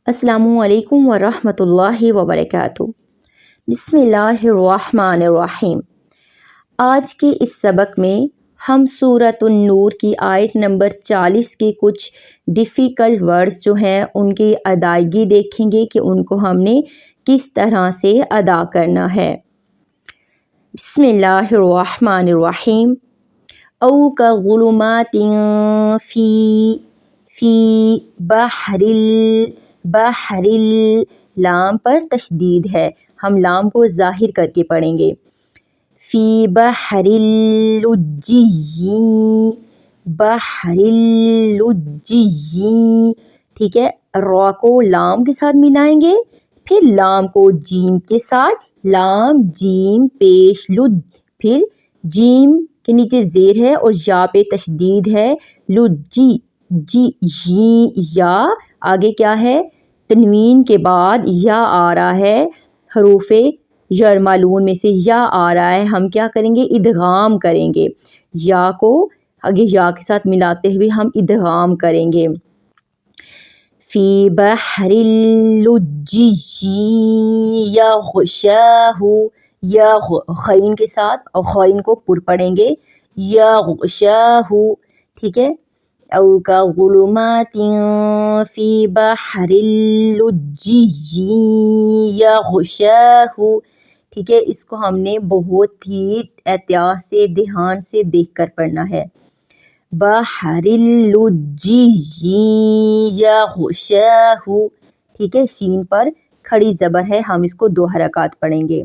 अस्सलामु अलैकुम वरहमतुल्लाहि वबरकातुहू। बिस्मिल्लाहिर्रहमानिर्रहीम। आज के इस सबक में हम सूरतुन नूर की आयत नंबर 40 के कुछ डिफ़िकल्ट वर्ड्स जो हैं उनकी अदायगी देखेंगे कि उनको हमने किस तरह से अदा करना है। बिस्मिल्लाहिर्रहमानिर्रहीम। औ का ज़ुलुमातिन फ़ी बहरिल लाम पर तशदीद है, हम लाम को ज़ाहिर करके पढ़ेंगे। फ़ी बहरिल लुज्जी, ठीक है। रॉ को लाम के साथ मिलाएंगे, फिर लाम को जीम के साथ, लाम जीम पेश लुज, फिर जीम के नीचे ज़ेर है और या पे तशदीद है, लुज्जी जी या आगे क्या है, तनवीन के बाद या आ रहा है, हरूफे जर मालून में से या आ रहा है, हम क्या करेंगे, इदगाम करेंगे। या को आगे या के साथ मिलाते हुए हम इदगाम करेंगे। फ़ी बहरिल लुज्जी यग़शाहु, या ख़ैन के साथ और ख़ैन को पुर पढ़ेंगे, यग़शाहु, ठीक है। औ का ज़ुलुमातिन फ़ी बहरिल लुज्जी यग़शाहु, ठीक है। इसको हमने बहुत ही एहतियात से, ध्यान से देखकर पढ़ना है। बहरिल लुज्जी यग़शाहु, ठीक है। शीन पर खड़ी ज़बर है, हम इसको 2 हरकत पढ़ेंगे।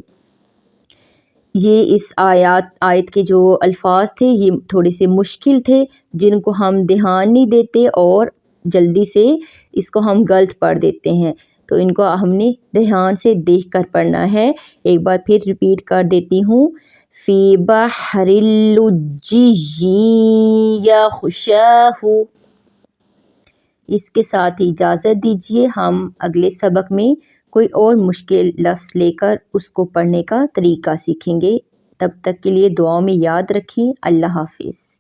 ये इस आयत के जो अल्फाज थे ये थोड़े से मुश्किल थे, जिनको हम ध्यान नहीं देते और जल्दी से इसको हम गलत पढ़ देते हैं, तो इनको हमने ध्यान से देख कर पढ़ना है। एक बार फिर रिपीट कर देती हूँ। फ़ी बहरिल लुज्जी यग़शाहु। इसके साथ ही इजाज़त दीजिए, हम अगले सबक में कोई और मुश्किल लफ्ज़ लेकर उसको पढ़ने का तरीका सीखेंगे। तब तक के लिए दुआओं में याद रखें। अल्लाह हाफ़िज़।